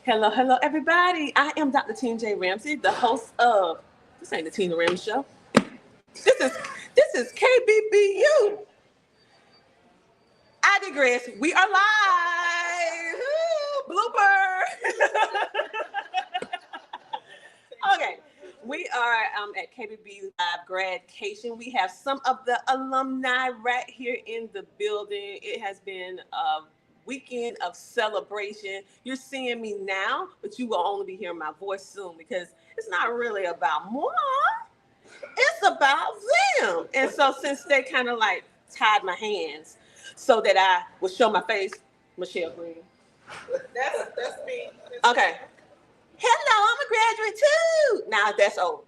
Hello, hello, everybody. I am Dr. Tina J. Ramsey, the host of this ain't the Tina Ramsey Show. This is KBBU. I digress. We are live. Blooper. Okay. We are at KBBU Grad-Cation. We have some of the alumni right here in the building. It has been a weekend of celebration. You're seeing me now, but you will only be hearing my voice soon because it's not really about moi. It's about them. And so since they kind of like tied my hands so that I would show my face, Michelle Green. That's me. Okay. Hello, I'm a graduate too. Now that's old.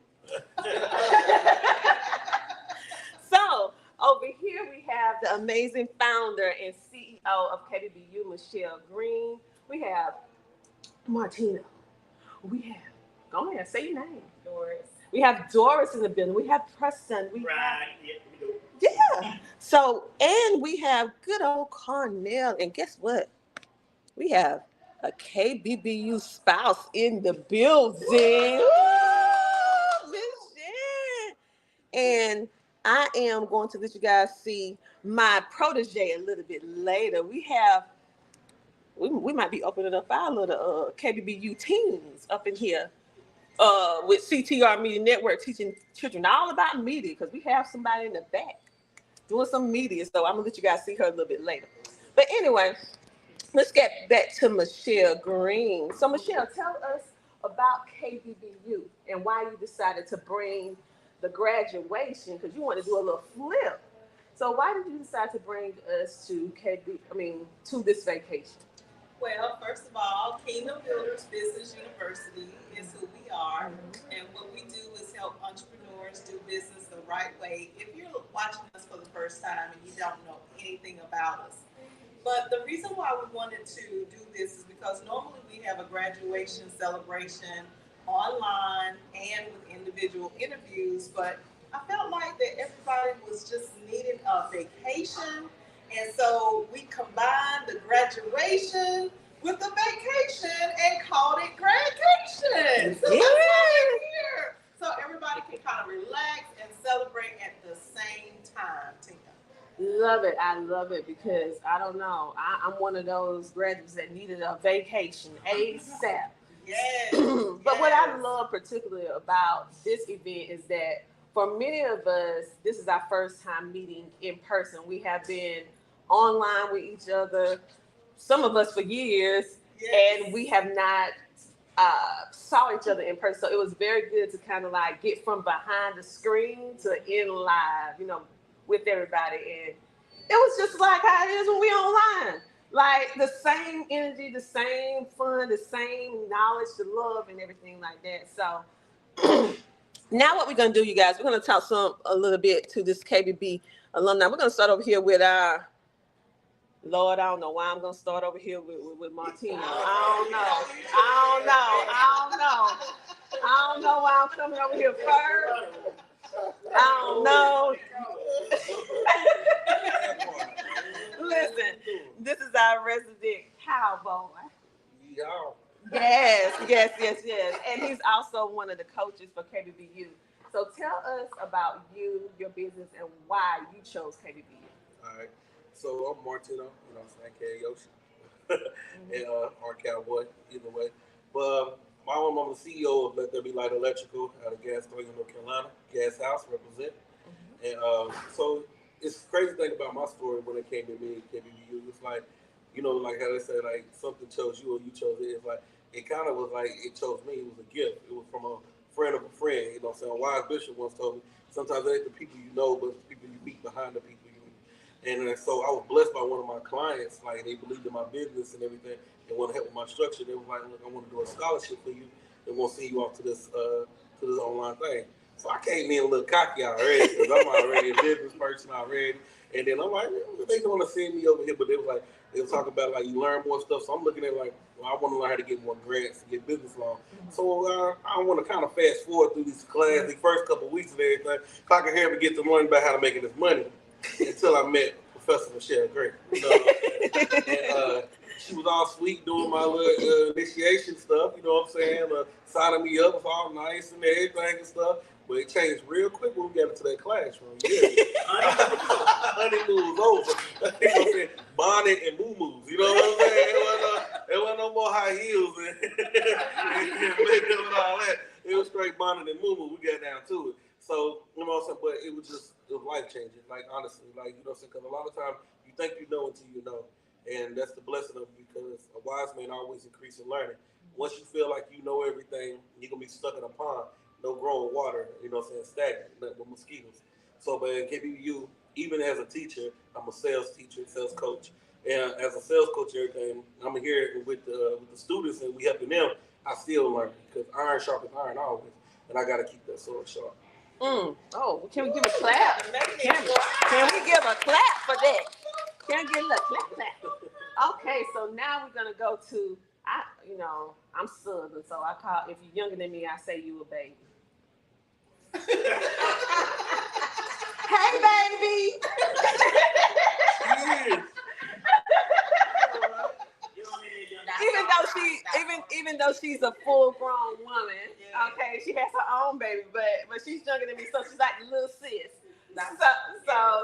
So over here we have the amazing founder and CEO of KBBU, Michelle Green. We have Martina. We have, go ahead, say your name. Doris. We have Doris in the building. We have Preston. Yeah. So, and we have good old Carnell. And guess what? We have a KBBU spouse in the building. Woo! Miss Jen. And I am going to let you guys see my protege a little bit later. We might be opening up our little KBBU teams up in here with CTR Media Network, teaching children all about media, because we have somebody in the back doing some media. So I'm going to let you guys see her a little bit later. But anyway, let's get back to Michelle Green. So Michelle, tell us about KBBU and why you decided to bring the graduation, because you want to do a little flip. So why did you decide to bring us to to this vacation? Well, first of all, Kingdom Builders Business University is who we are. Mm-hmm. And what we do is help entrepreneurs do business the right way. If you're watching us for the first time and you don't know anything about us, but the reason why we wanted to do this is because normally we have a graduation celebration online and with individual interviews, but I felt like that everybody was just needing a vacation. And so we combined the graduation with the vacation and called it Grad-Cation. So that's why we're here. So everybody can kind of relax and celebrate at the same time, Tina. Love it. I love it because I don't know. I'm one of those graduates that needed a vacation ASAP. Yes. But what I love particularly about this event is that for many of us, this is our first time meeting in person. We have been online with each other, some of us for years, yes. And we have not saw each other in person. So it was very good to kind of like get from behind the screen to in live, with everybody. And it was just like how it is when we online. Like the same energy, the same fun, the same knowledge, the love and everything like that. So now what we're going to do, you guys, we're going to talk a little bit to this KBB alumni. We're going to start over here with our, Lord, I don't know why I'm going to start over here with Martina. I don't know why I'm coming over here first. I don't know. Listen, this is our resident cowboy. Yes. And he's also one of the coaches for KBBU. So tell us about you, your business, and why you chose KBBU. All right. So I'm Martino, Karaoke, and or Cowboy, either way. But I'm the CEO of Let There Be Light Electrical out of Gas 3 in North Carolina, Gas House, represent. Mm-hmm. And so it's crazy thing about my story when it came to me, KBBU. It's like, like how they say, like something chose you or you chose it. It's like, it kind of was like it chose me. It was a gift. It was from a friend of a friend. You know what I'm saying? Wise Bishop once told me, sometimes it ain't the people you know, but it's the people you meet behind the people you meet. And so I was blessed by one of my clients. Like, they believed in my business and everything. They want to help with my structure. They were like, look, I want to do a scholarship for you. They want to send you off to this online thing. So I came in a little cocky already because I'm already a business person already. And then I'm like, they want to send me over here, but they were talking about like you learn more stuff. So I'm looking at like, well, I want to learn how to get more grants and get business loans. So I want to kind of fast forward through these classes, the first couple of weeks and everything, if I can help me get to learn about how to make this money until I met Professor Michelle Green. And she was all sweet doing my little initiation stuff. You know what I'm saying? Signing me up was all nice and everything and stuff. But it changed real quick when we got into that classroom. Yeah. Honeymoon was over. You know what I'm saying? Bonnet and moo-moos. You know what I'm saying? There wasn't no more high heels and makeup and all that. It was straight bonnet and moo-moo. We got down to it. So, you know what I'm saying? But it was life-changing. Like, honestly. Like, you know what I'm saying? Because a lot of times you think you know until you know. And that's the blessing of it, because a wise man always increases in learning. Once you feel like you know everything, you're going to be stuck in a pond. No growing water, you know what I'm saying, stagnant, nothing but mosquitoes. So, but in KBBU, even as a teacher, I'm a sales teacher, sales coach. And as a sales coach, everything, I'm here with the students and we helping them. I still learn, because iron sharpens iron always. And I got to keep that sword sharp. Oh, can we give a clap? Can we give a clap for that? Can we give a clap? Okay, so now we're going to go to, I'm Southern, so I call, if you're younger than me, I say you a baby. Hey, baby. Even though she's a full-grown woman, okay, she has her own baby, but she's younger than me, so she's like the little sis.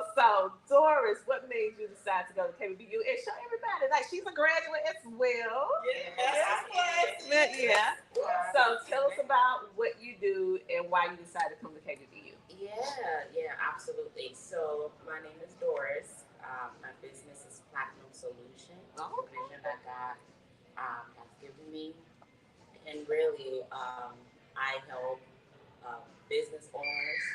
So Doris, what made you decide to go to KBBU and show everybody like she's a graduate as well? Yeah. So tell us about what you do and why you decided to come to KBBU. Yeah, absolutely. So my name is Doris. My business is Platinum Solution. Oh, okay. The vision that God has given me, and really, I help business owners,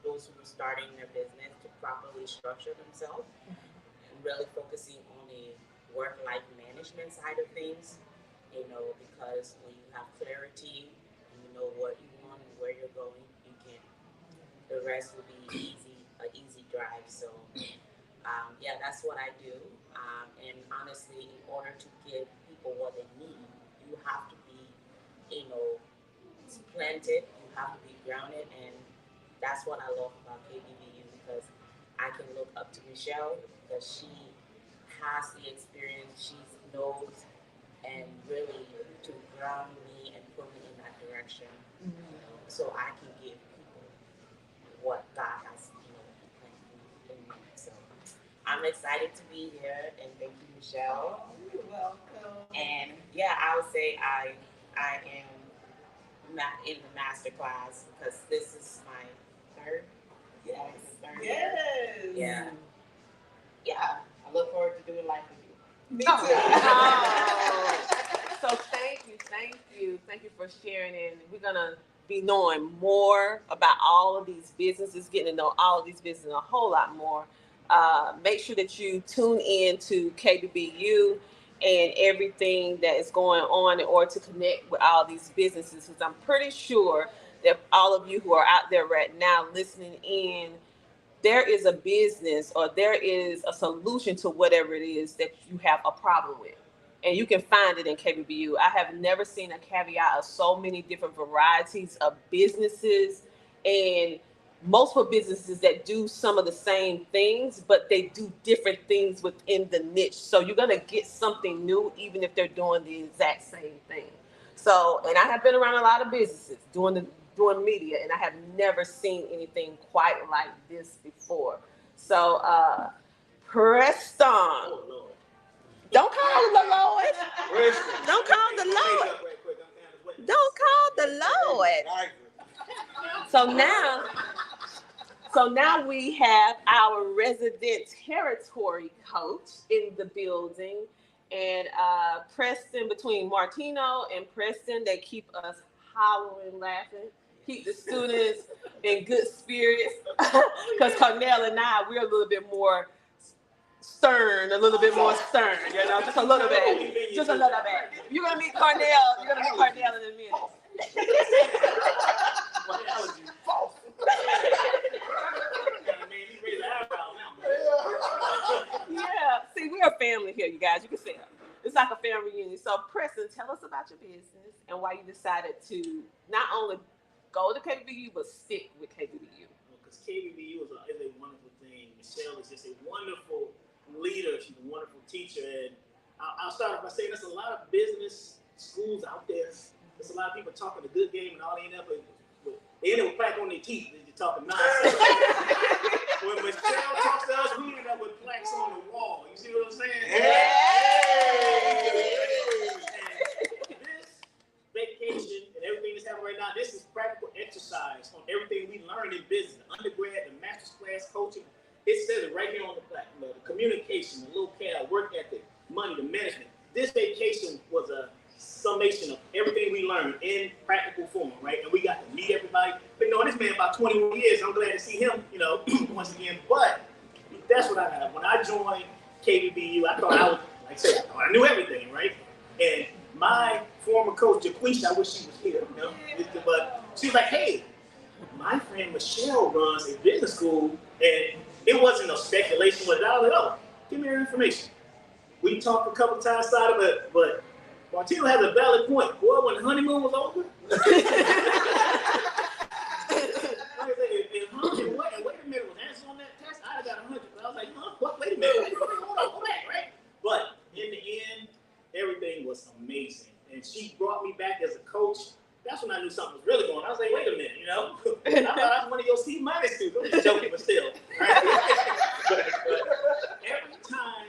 those who are starting their business, to properly structure themselves, and really focusing on the work-life management side of things. Because when you have clarity and you know what you want and where you're going, the rest will be an easy drive. So, that's what I do. And honestly, in order to give people what they need, you have to be, planted. You have to be grounded, and that's what I love about KBBU, because I can look up to Michelle because she has the experience, she knows, and really to ground me and put me in that direction, so I can give people what God has, in me. So I'm excited to be here, and thank you, Michelle. You're welcome. And I would say I am in the master class because this is my third. Yes. Year. Yeah. I look forward to doing life with you. Me too. So thank you for sharing, and we're gonna be knowing more about all of these businesses, getting to know all of these businesses a whole lot more. Make sure that you tune in to KBBU and everything that is going on in order to connect with all these businesses, because I'm pretty sure that all of you who are out there right now listening in, there is a business or there is a solution to whatever it is that you have a problem with. And you can find it in KBBU. I have never seen a caveat of so many different varieties of businesses and multiple businesses that do some of the same things, but they do different things within the niche. So you're going to get something new, even if they're doing the exact same thing. So, and I have been around a lot of businesses doing media, and I have never seen anything quite like this before. So, Preston. Oh, Lord. Don't call the Lord. Don't call the Lord. Don't call the Lord. So now we have our resident territory coach in the building. And Preston, between Martino and Preston, they keep us hollering, laughing, keep the students in good spirits. Because Cornell and I, we're a little bit more stern, just a little bit. Just a little bit. You're gonna meet Cornell in a minute. Yeah, see, we're a family here, you guys. You can see it. It's like a family reunion. So, Preston, tell us about your business and why you decided to not only go to KBBU, but stick with KBBU. Because KBBU is a wonderful thing. Michelle is just a wonderful leader. She's a wonderful teacher. And I'll start off by saying there's a lot of business schools out there. There's a lot of people talking a good game and all they end up with plaque on their teeth. They're talking nonsense. When Michelle talks to us, we end up with plaques on the wall. You see what I'm saying? Hey! And this vacation and everything that's happening right now, this is practical exercise on everything we learned in business, the undergrad, the master's class coaching. It says it right here on the plaque. You know, the communication, the locale, work ethic, money, the management. This vacation was a summation of everything we learned in practical form, right? And we got to meet everybody. Been knowing this man about 21 years. I'm glad to see him, you know, once again. But that's what I got. When I joined KBBU, I thought I was, like I said, I thought I knew everything, right? And my former coach, Jaquisha, I wish she was here, you know? But she was like, hey, my friend Michelle runs a business school, and it wasn't no speculation, but I was like, oh, give me her information. We talked a couple times outside of it, but Martino has a valid point. Boy, when the honeymoon was over, wait a minute, was answer on that test? I'd have got 100. But I was like, huh? What? Wait a minute. Hold on, go back, right? But in the end, everything was amazing. And she brought me back as a coach. That's when I knew something was really going on. I was like, wait a minute, you know? I thought I was one of your C- students. I'm just joking, but still. Right? but every time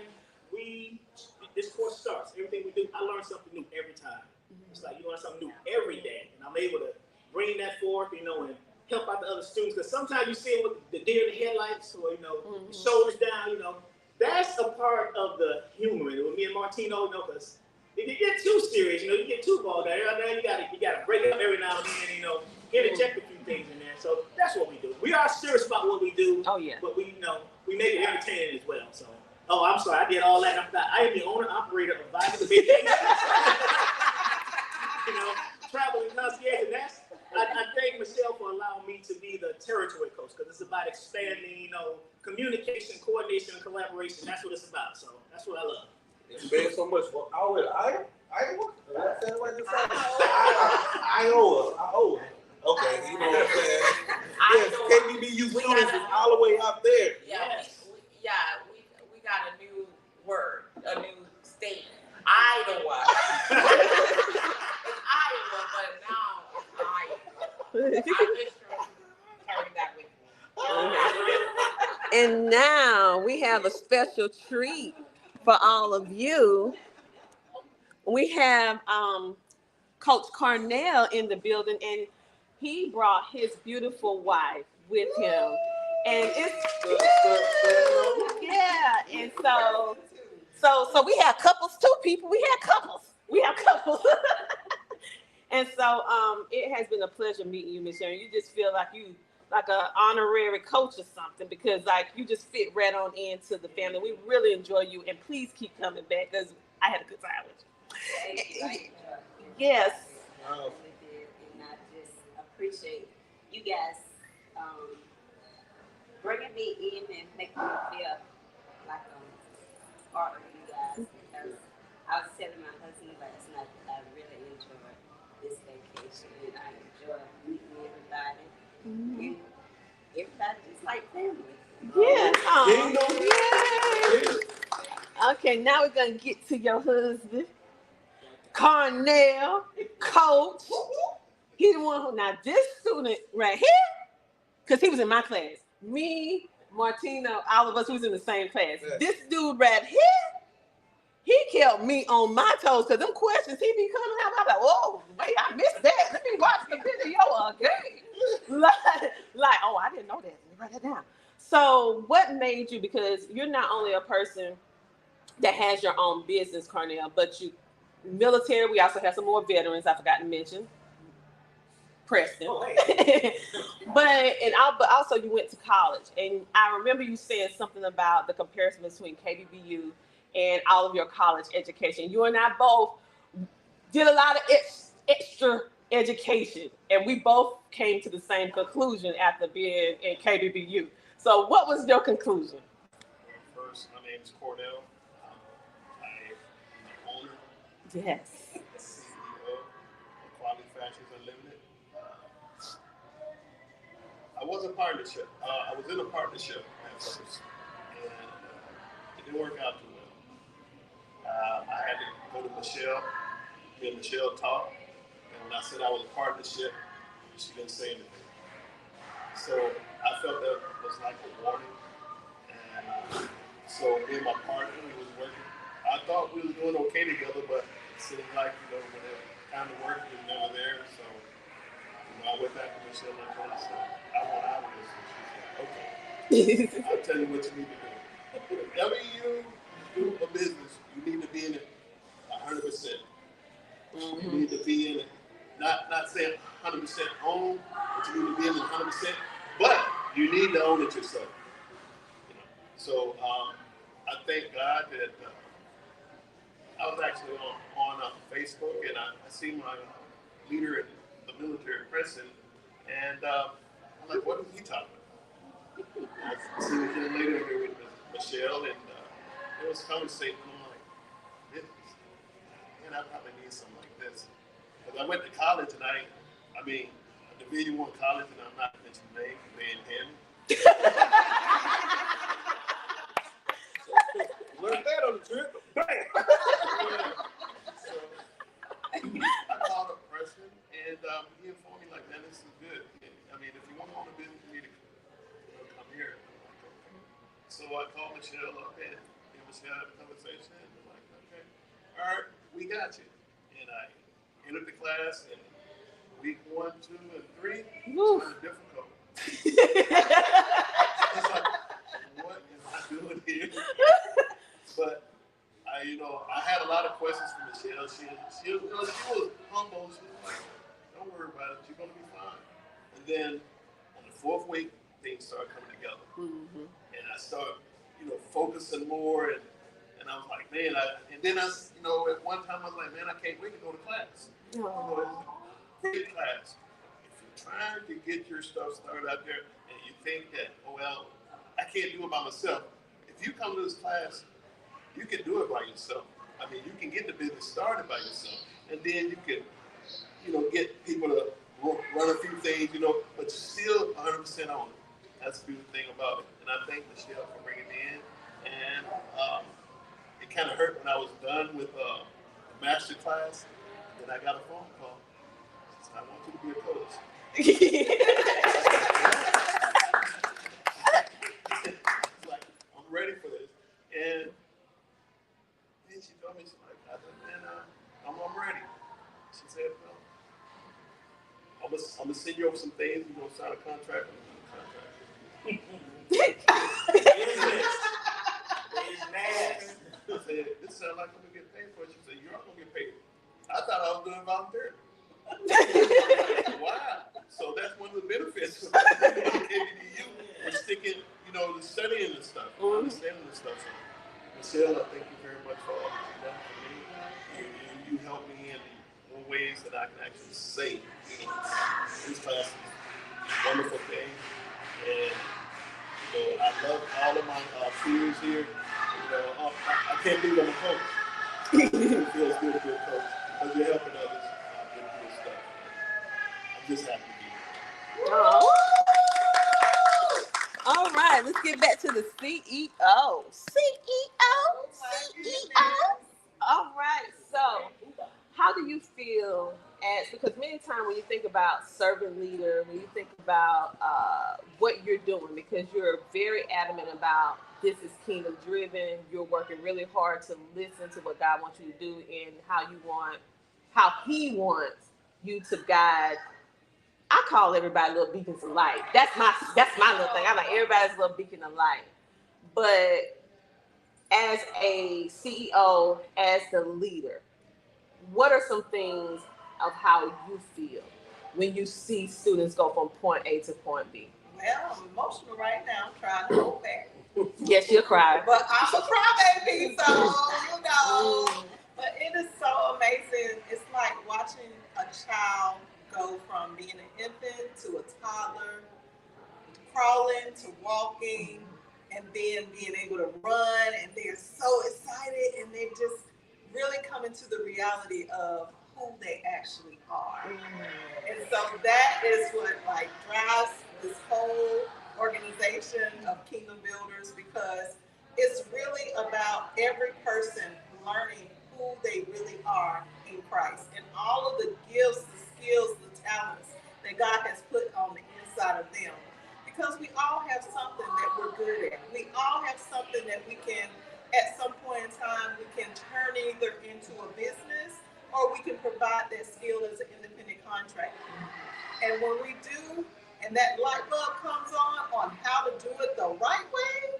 this course starts, everything we do, I learn something new every time. It's like you learn something new every day. And I'm able to bring that forth, you know, and help out the other students. Because sometimes you see it with the deer in the headlights or, you know, shoulders down, you know. That's a part of the humor. With me and Martino, you know, because if you get too serious, you know, you get too bogged down, you gotta break up every now and then, you know, interject a few things in there. So that's what we do. We are serious about what we do. Oh yeah. But we, you know, we make it entertaining as well. So. Oh, I'm sorry. I did all that. I am the owner operator of Vital Vacation. You know, traveling concierge, and that's. I thank Michelle for allowing me to be the territory coach because it's about expanding, you know, communication, coordination, and collaboration. That's what it's about. So that's what I love. You made so much for Iowa. Iowa? Okay, you know what I'm saying? Yes, KBBU students is all the way up there. Yes. We got a new word, a new state. Iowa. It's Iowa, but now it's Iowa. I'm just carrying that with me. And now we have a special treat for all of you. We have Coach Carnell in the building, and he brought his beautiful wife with him. And it's and so we have couples too, people. We have couples. And so it has been a pleasure meeting you, Miss Sharon. You just feel like you like an honorary coach or something because like you just fit right on into the family. We really enjoy you, and please keep coming back because I had a good time with you. Yes. And I just appreciate you guys bringing me in and making me feel like I'm part of you guys. Because I was telling my husband last night that I really enjoyed this vacation and I enjoyed meeting everybody. And everybody just like family. Yeah. Okay, now we're gonna get to your husband. Carnell, coach. He the one who, now this student right here, because he was in my class. Me, Martino, all of us who was in the same class. Yeah. This dude right here, he kept me on my toes because them questions he be coming out. I'm like, whoa, wait, I missed that. Let me watch the video again. like, oh, I didn't know that. Let me write that down. So what made you, because you're not only a person that has your own business, Carnell, but you military, we also have some more veterans I forgot to mention. Preston. Oh, hey. but also you went to college. And I remember you saying something about the comparison between KBBU and all of your college education. You and I both did a lot of extra education. And we both came to the same conclusion after being in KBBU. So what was your conclusion? First, my name is Cordell. I am the owner. Yes. CEO of Quality Fashions Unlimited. I was a partnership. I was in a partnership at first, and it didn't work out too well. I Michelle. Me and Michelle talked, and when I said I was a partnership, she didn't say anything. So I felt that was like a warning. And so me and my partner, we was working. I thought we was doing okay together, but it seemed like, when it time to work, we was never there. So, I went back to Michelle and I said, I want out of this. And she said, okay, I'll tell you what you need to do. Whenever you do a business, you need to be in it 100%. You need to be in it, not saying 100% own, but you need to be in it 100%. But you need to own it yourself. So I thank God that I was actually on Facebook, and I see my leader in the military prison, and I'm like, what is he talking about? I see this young lady here with Michelle, and it was conversating. I'm like, man, I probably need something like this. Because I went to college, and I mean, a Division I college, and I'm not mentioning names, Van Hannon. Learned that on the trip. Bam! So I called up Preston, and he informed me, like, man, this is good. I mean, if you want to own a business, you need to come here. So I called Michelle up, and Michelle had a conversation, and I'm like, okay, all right, we got you. And I entered the class, and week 1, 2, and 3, it was kind of difficult. It's like, what am I doing here? But I had a lot of questions for Michelle. She was humble. She was like, "Don't worry about it. You're gonna be fine." And then on the 4th week, things started coming together, and I started, focusing more. And I was like, man. And then at one time I was like, man, I can't wait to go to class. It's a great class. If you're trying to get your stuff started out there, and you think that, oh well, I can't do it by myself. If you come to this class, you can do it by yourself. I mean, you can get the business started by yourself, and then you can, get people to run a few things, but you're still 100% on it. That's the beautiful thing about it. And I thank Michelle for bringing me in. And it kind of hurt when I was done with the master class. Then I got a phone call. She said, I want you to be a coach. It's like, I'm ready for this. And she told me, she's like, I said, man, I'm ready. She said, well, I'm gonna send you over some things. You're gonna sign a contract. I said, this sounds like I'm gonna get paid for it. She said, you're not gonna get paid. I thought I was doing volunteer. Wow. So that's one of the benefits of KBBU. We're sticking, to studying this stuff, understanding this stuff. So, Michelle, I thank you very much for all that you've done for me. You helped me in more ways that I can actually say. This class is a wonderful thing. And I love all of my peers here. I can't believe I'm a coach. It feels good to be a coach because you're helping others get good stuff. I'm just happy to be here. Oh. All right, let's get back to the CEO. All right, so how do you feel because many times when you think about servant leader, when you think about what you're doing, because you're very adamant about this is kingdom driven, you're working really hard to listen to what God wants you to do and how he wants you to guide. I call everybody little beacons of light. That's my little thing. I'm like everybody's little beacon of light. But as a CEO, as the leader, what are some things of how you feel when you see students go from point A to point B? Well, I'm emotional right now. I'm trying to hold back. Yes, you'll cry. But I'm a crybaby, so. But it is so amazing. It's like watching a child go from being an infant to a toddler, crawling to walking, and then being able to run, and they're so excited, and they're just really coming to the reality of who they actually are. And so that is what drives this whole organization of Kingdom Builders, because it's really about every person learning who who they really are in Christ and all of the gifts, the skills, the talents that God has put on the inside of them. Because we all have something that we're good at. We all have something that we can, at some point in time, we can turn either into a business or we can provide that skill as an independent contractor. And when we do, and that light bulb comes on how to do it the right way,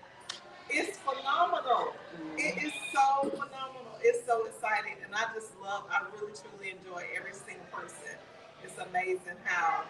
it's phenomenal. It is so phenomenal. It's so exciting. And I really truly enjoy every single person. It's amazing how,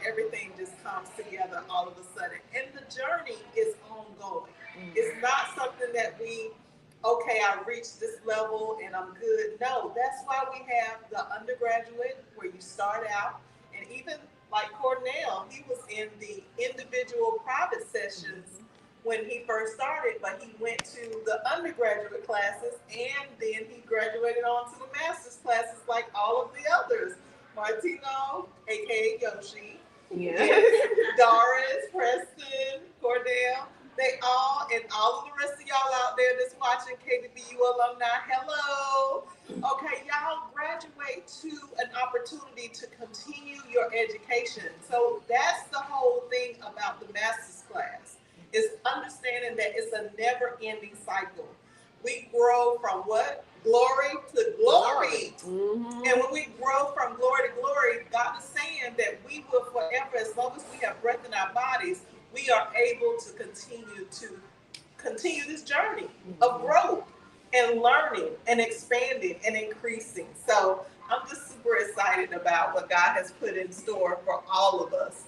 everything just comes together all of a sudden. And the journey is ongoing. It's not something that I reached this level and I'm good. No, that's why we have the undergraduate where you start out. And even like Cornell, he was in the individual private sessions when he first started, but he went to the undergraduate classes and then he graduated on to the master's classes like all of the others. Martino, aka Yoshi, Doris, Preston, Cordell, and all of the rest of y'all out there that's watching KBBU alumni, hello. Okay, y'all graduate to an opportunity to continue your education. So that's the whole thing about the master's class, is understanding that it's a never-ending cycle. We grow from what? Glory to glory. And when we grow from glory to glory, God is saying that we will forever, as long as we have breath in our bodies, we are able to continue this journey of growth and learning and expanding and increasing. So I'm just super excited about what God has put in store for all of us.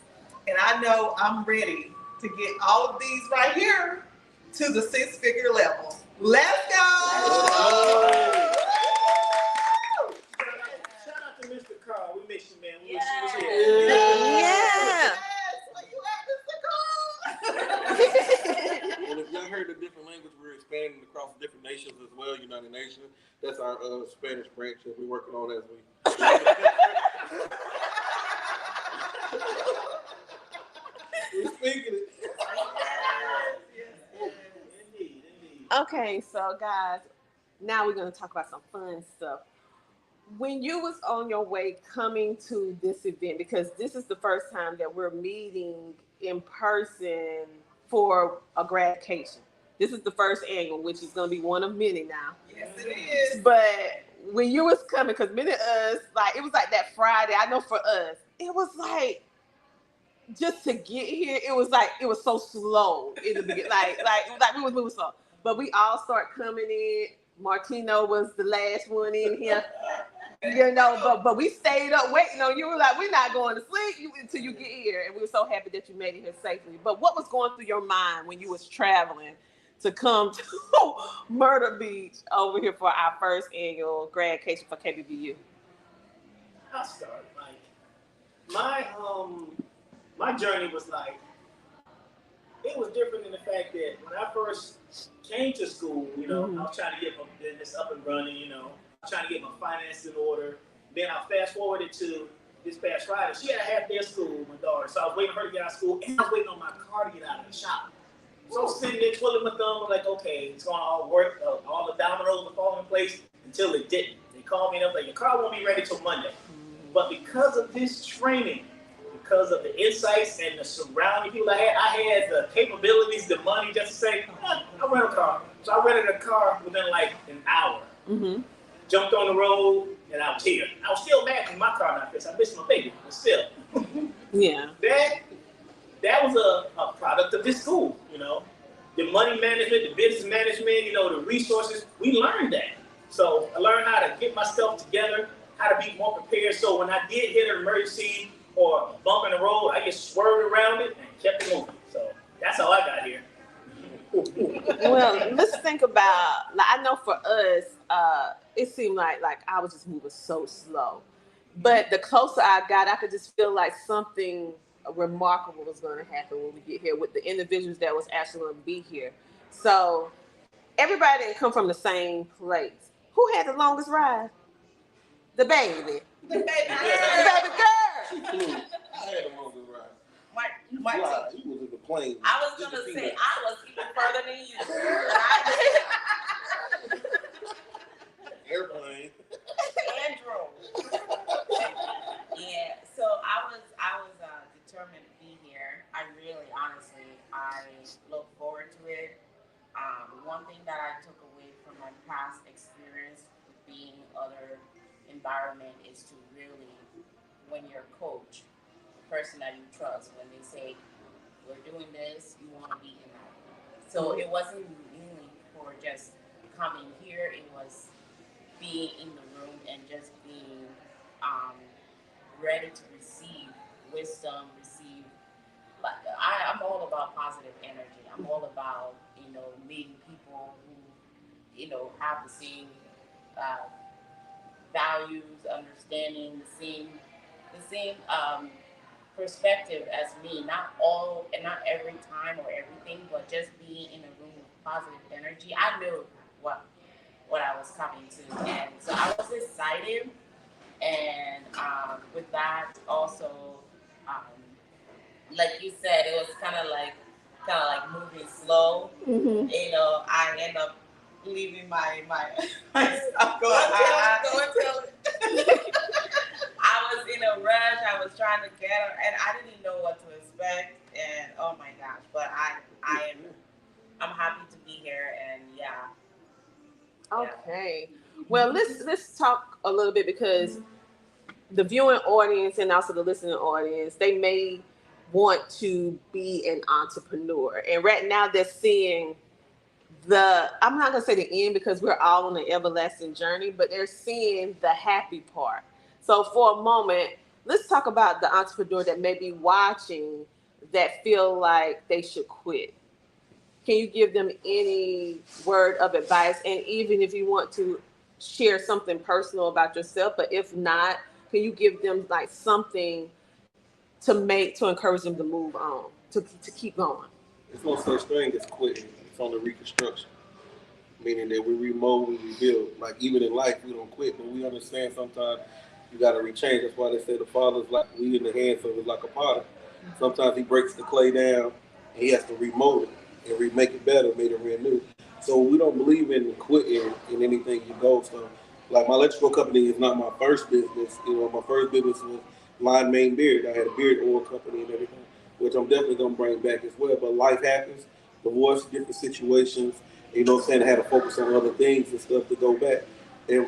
And I know I'm ready to get all of these right here to the 6-figure level. Let's go! Shout out to Mr. Carl. We miss you, man. We wish you was here. Yeah. Where you at, Mr. Carl? And if y'all heard the different language, we're expanding across different nations as well, United Nations. That's our Spanish branch that we're working on as we... We're speaking it. Indeed. Okay, so guys, now we're going to talk about some fun stuff. When you was on your way coming to this event, because this is the first time that we're meeting in person for a Grad-Cation. This is the first annual, which is going to be one of many now. Yes, it is. But when you was coming, because many of us, it was like that Friday, I know for us, it was like, just to get here, it was so slow in the beginning. We was moving slow. But we all start coming in. Martino was the last one in here. But we stayed up waiting on you. We were like, we're not going to sleep until you get here. And we were so happy that you made it here safely. But what was going through your mind when you was traveling to come to Myrtle Beach over here for our first annual Grad-Cation for KBBU? I'll start. My journey was it was different in the fact that when I first came to school, I was trying to get my business up and running, trying to get my finances in order. Then I fast forwarded to this past Friday. She had a half day of school, my daughter. So I was waiting for her to get out of school, and I was waiting on my car to get out of the shop. So I'm sitting there twiddling my thumb. I'm like, okay, it's going to all work. All the dominoes are falling in place until it didn't. They called me and I was like, your car won't be ready till Monday. But because of this training, because of the insights and the surrounding people I had the capabilities, the money just to say, I rent a car. So I rented a car within an hour. Jumped on the road, and I was here. I was still mad because my car not fixed. I missed my baby, but still. Yeah. That was a product of this school, The money management, the business management, the resources, we learned that. So I learned how to get myself together, how to be more prepared. So when I did hit an emergency or a bump in the road, I just swerved around it and kept it moving. So that's how I got here. Well, let's think about, I know for us, it seemed like I was just moving so slow. But the closer I got, I could just feel like something remarkable was going to happen when we get here with the individuals that was actually going to be here. So everybody didn't come from the same place. Who had the longest ride? The baby. The baby girl. The baby girl. She flew. I had a longer ride. Mike, He was in the plane. I was going to say, I was even further than you. airplane. Andrew. Yeah, so I was determined to be here. I really, honestly, I look forward to it. One thing that I took away from my past experience with being other environment is to really, when you're a coach, the person that you trust, when they say we're doing this, you want to be in that. So it wasn't really for just coming here. It was being in the room and just being ready to receive wisdom, receive. Like I'm all about positive energy. I'm all about meeting people who have the same uh, values, understanding the same perspective as me. Not all and not every time or everything, but just being in a room with positive energy. I knew what I was coming to, and so I was excited. And with that, also, um, like you said, it was kind of like moving slow. Mm-hmm. I end up leaving my stuff going. Go and tell it. I was in a rush. I was trying to get her, and I didn't know what to expect. And oh my gosh! But I'm happy to be here, and yeah. Okay. Well, let's talk a little bit because the viewing audience and also the listening audience, they may want to be an entrepreneur. And right now they're seeing I'm not going to say the end because we're all on an everlasting journey, but they're seeing the happy part. So for a moment, let's talk about the entrepreneur that may be watching that feel like they should quit. Can you give them any word of advice? And even if you want to share something personal about yourself, but if not, can you give them like something to encourage them to move on, to keep going? There's no such thing as quitting. It's on the reconstruction, meaning that we remold, we rebuild. Like even in life, we don't quit, but we understand sometimes you got to rechange. That's why they say the Father's like we in the hands of it like a potter. Sometimes he breaks the clay down, and he has to remold it and remake it better, make it renew. So we don't believe in quitting in anything you go. So like my electrical company is not my first business. My first business was Line Main Beard. I had a beard oil company and everything, which I'm definitely gonna bring back as well. But life happens, divorce, different situations. What I'm saying? I had to focus on other things and stuff to go back.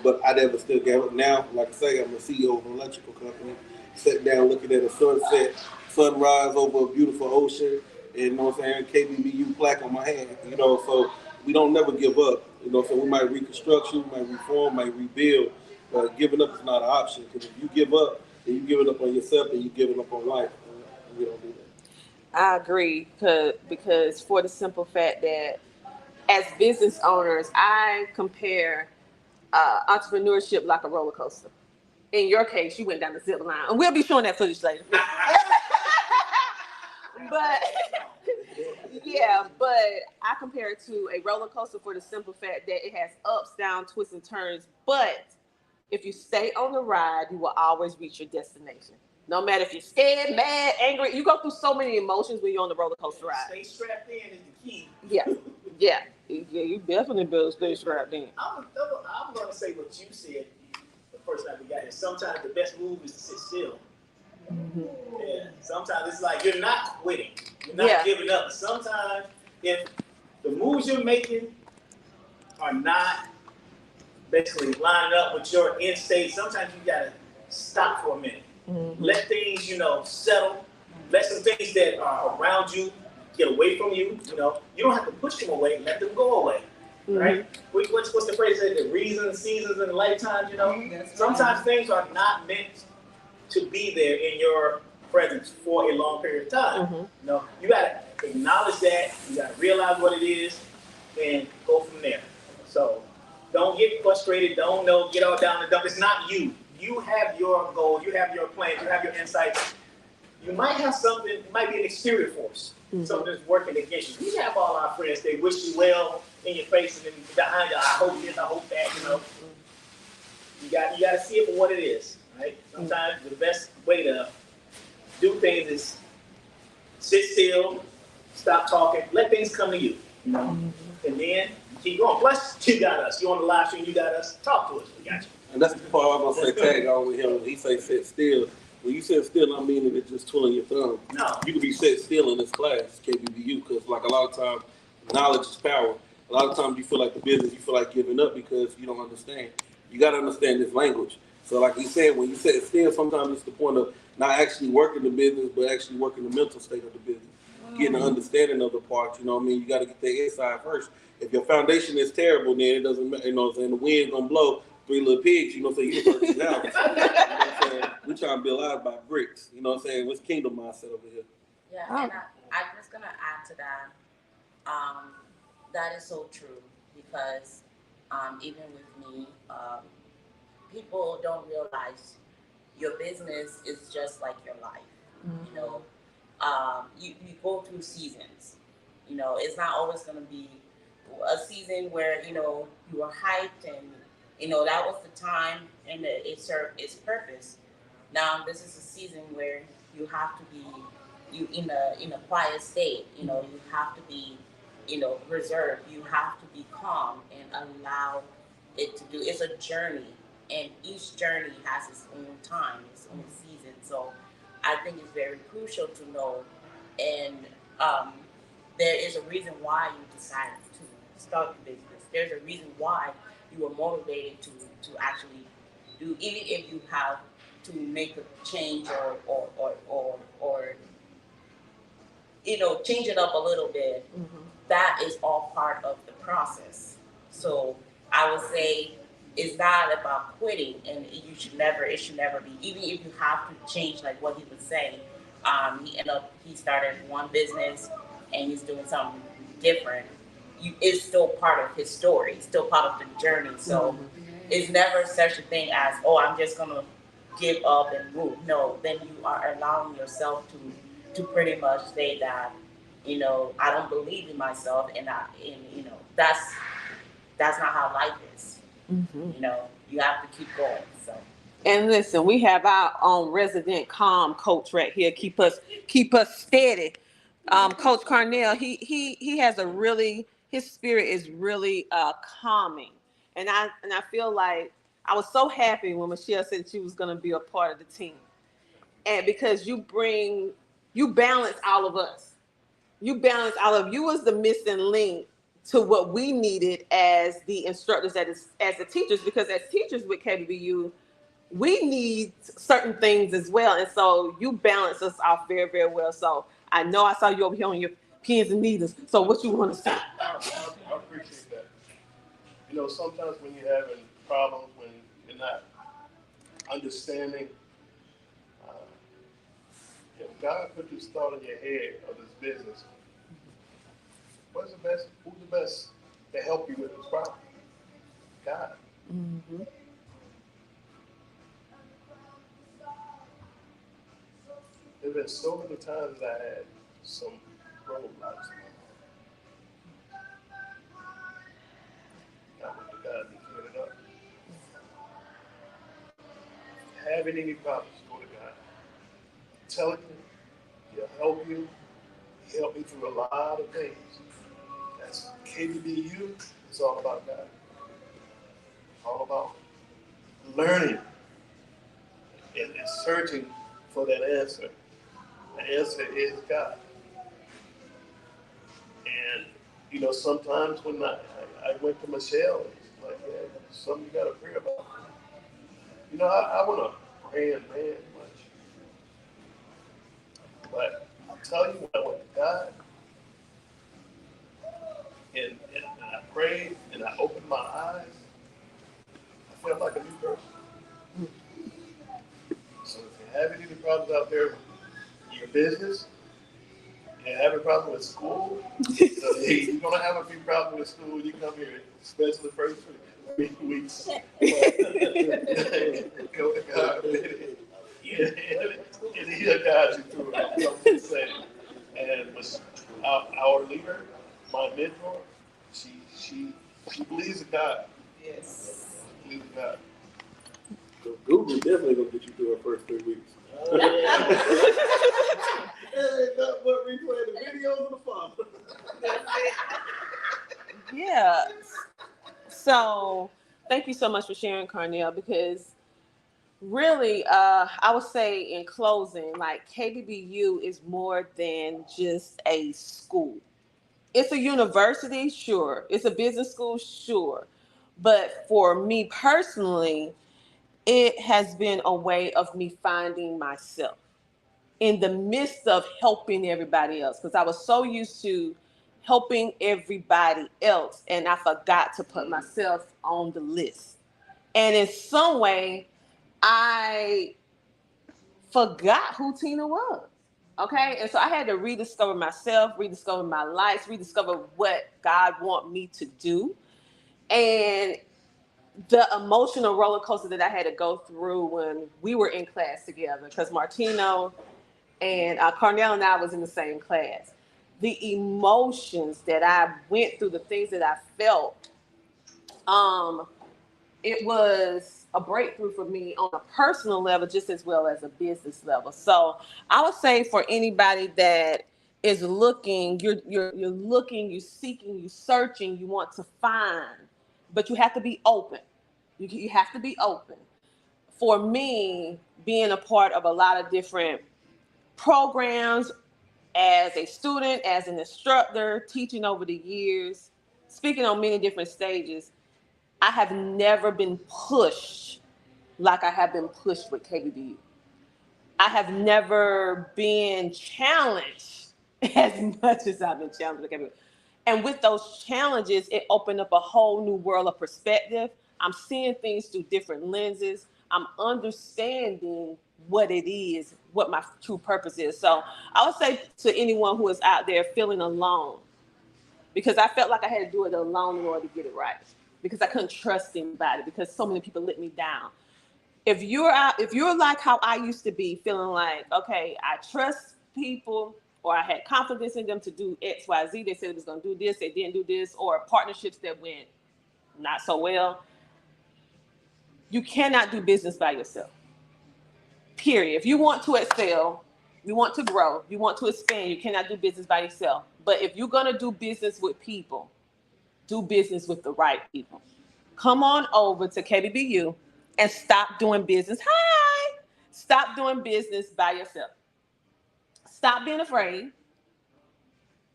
But I never still gave up. Now, like I say, I'm the CEO of an electrical company. Sitting down looking at a sunset, sunrise over a beautiful ocean, and what I'm saying, KBBU plaque on my hand. So we don't never give up. So we might reconstruct, we might reform, might rebuild, but giving up is not an option. Because if you give up, then you give it up on yourself, and you give it up on life. We don't do that. I agree because for the simple fact that as business owners, I compare entrepreneurship like a roller coaster. In your case, you went down the zip line, and we'll be showing that footage later. But yeah, but I compare it to a roller coaster for the simple fact that it has ups, downs, twists, and turns. But if you stay on the ride, you will always reach your destination. No matter if you're scared, mad, angry, you go through so many emotions when you're on the roller coaster ride. Stay strapped in is the key. Yeah, you definitely better stay strapped in. I'm going to say what you said the first time we got here. Sometimes the best move is to sit still. Mm-hmm. Yeah. Sometimes it's like you're not quitting. You're not giving up. Sometimes if the moves you're making are not basically lining up with your end state, sometimes you got to stop for a minute. Mm-hmm. Let things, settle. Let some things that are around you get away from you. You don't have to push them away. Let them go away. Mm-hmm. Right? What's the phrase that the reasons, seasons, and lifetimes? Sometimes things are not meant to be there in your presence for a long period of time. Mm-hmm. You got to acknowledge that. You got to realize what it is, and go from there. So don't get frustrated. Don't get all down the dump. It's not you. You have your goals. You have your plans. You have your insights. You might have something. It might be an exterior force. Mm-hmm. Something that's working against you. We have all our friends. They wish you well in your face and then behind you. I hope this. I hope that. You got to see it for what it is. Right? Sometimes the best way to do things is sit still, stop talking, let things come to you. You know, and then keep going. Plus, you got us. You on the live stream, you got us. Talk to us. We got you. And that's the part I was gonna say tag on with him when he say sit still. When you sit still, I mean it's just twirling your thumb. No. You can be sit still in this class, KBBU, because like a lot of times, knowledge is power. A lot of times you feel like the business, you feel like giving up because you don't understand. You got to understand this language. So like he said, when you sit still, sometimes it's the point of not actually working the business, but actually working the mental state of the business. Getting an understanding of the parts, you know what I mean? You got to get the inside first. If your foundation is terrible, then it doesn't matter, you know what I'm saying? The wind's going to blow 3 little pigs, you know what I'm saying? You can purchase the house. You know what I'm saying? We trying to build out by bricks, you know what I'm saying? What's kingdom mindset over here? Yeah, and I'm just gonna add to that. That is so true because even with me, people don't realize your business is just like your life. You know, you go through seasons. You know, it's not always gonna be a season where you know you are hyped and you know that was the time and it served its purpose. Now this is a season where you have to be in a quiet state. You know, you have to be reserved. You have to be calm and allow it to do. It's a journey, and each journey has its own time, its own season. So I think it's very crucial to know, and there is a reason why you decided to start the business. There's a reason why you were motivated to actually do, even if you have to make a change or you know, change it up a little bit. That is all part of the process. So I would say it's not about quitting, and it should never be, even if you have to change, like what he was saying. He started one business and he's doing something different. It's still part of his story, it's still part of the journey. So it's never such a thing as, oh, I'm just gonna give up and move. No, then you are allowing yourself to pretty much say that, you know, I don't believe in myself, and you know, that's not how life is. You know, you have to keep going. So. And listen, we have our own resident calm coach right here. Keep us steady. Coach Carnell, he has a really, his spirit is really calming, and I feel like I was so happy when Michelle said she was going to be a part of the team, and because you balance all of us. You was the missing link to what we needed as the instructors, as the teachers, because as teachers with KBBU, we need certain things as well. And so you balance us off very, very well. So I know I saw you over here on your pins and needles. So what you want to say? I appreciate that. You know, sometimes when you're having problems, when you're not understanding, if God put this thought in your head of this business, who's the best to help you with this problem? God. There have been so many times I had some roadblocks in my life. I went to God and cleared it up. Having any problems, go to God. Tell him he'll help you. He helped me through a lot of things. That's KBBU. It's all about God. All about learning and searching for that answer. The answer is God. And, you know, sometimes when I went to Michelle, it's like, yeah, something you got to pray about. You know, I want to pray and man much. But I'll tell you, when I went to God, and I prayed and I opened my eyes, I felt like a new person. So if you're having any problems out there with your business, you're having problems with school, so you're going to have a few problems with school when you come here, especially the first 3 weeks. Go to God with it. And he'll guide you through it. You know what I'm saying? And our leader, my mentor, she believes in God. Yes. She believes in God. So Google definitely gonna get you through our first 3 weeks. It ain't nothing but replaying the videos of the father. Yeah. So thank you so much for sharing, Carnell, because really, I would say in closing, like KBBU is more than just a school. It's a university, sure. It's a business school, sure. But for me personally, it has been a way of me finding myself in the midst of helping everybody else, because I was so used to helping everybody else and I forgot to put myself on the list. And in some way, I forgot who Tina was. Okay. And so I had to rediscover myself, rediscover my life, rediscover what God want me to do. And the emotional roller coaster that I had to go through when we were in class together, because Martino and Carnell and I was in the same class. The emotions that I went through, the things that I felt, um, it was a breakthrough for me on a personal level, just as well as a business level. So I would say for anybody that is looking, you're looking, you're seeking, you're searching, you want to find, but you have to be open. You have to be open. For me, being a part of a lot of different programs as a student, as an instructor, teaching over the years, speaking on many different stages, I have never been pushed like I have been pushed with KBBU. I have never been challenged as much as I've been challenged with KBBU. And with those challenges, it opened up a whole new world of perspective. I'm seeing things through different lenses. I'm understanding what it is, what my true purpose is. So I would say to anyone who is out there feeling alone, because I felt like I had to do it alone in order to get it right, because I couldn't trust anybody, because so many people let me down. If you're like how I used to be, feeling like, okay, I trust people, or I had confidence in them to do X, Y, Z. They said it was going to do this, they didn't do this, or partnerships that went not so well. You cannot do business by yourself. Period. If you want to excel, you want to grow, you want to expand, you cannot do business by yourself. But if you're going to do business with people, do business with the right people. Come on over to KBBU and stop doing business. Hi. Stop doing business by yourself. Stop being afraid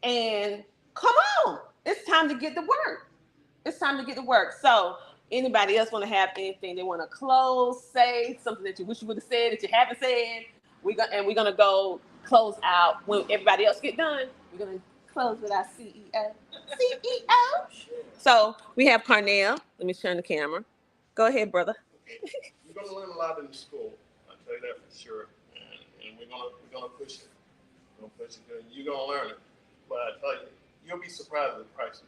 and come on. It's time to get to work. It's time to get to work. So, anybody else want to have anything they want to close, say something that you wish you would have said that you haven't said? We're gonna go close out when everybody else get done. We're gonna close with our CEO. CEO. So we have Carnell. Let me turn the camera. Go ahead, brother. You're gonna learn a lot in the school. I tell you that for sure. And we're gonna push it. We're gonna push it good. You're gonna learn it. But I tell you, you'll be surprised at the prices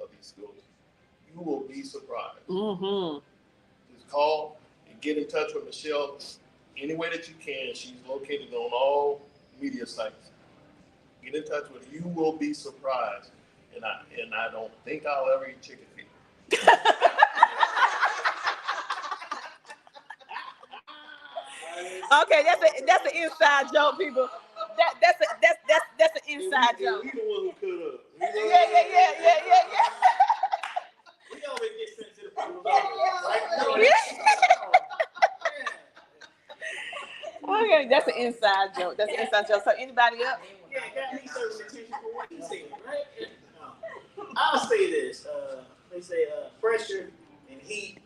of these schools. You will be surprised. Mm-hmm. Just call and get in touch with Michelle any way that you can. She's located on all media sites. Get in touch with her. You will be surprised. And I don't think I'll ever eat chicken feet. Okay, that's an inside joke, people. That's an inside joke. We the one who cut up. Yeah. We always get sent to the people's office, right? Okay, that's an inside joke. That's an inside joke. So anybody else? Yeah, got me certain attention for what he said, right? I'll say this. They say pressure and heat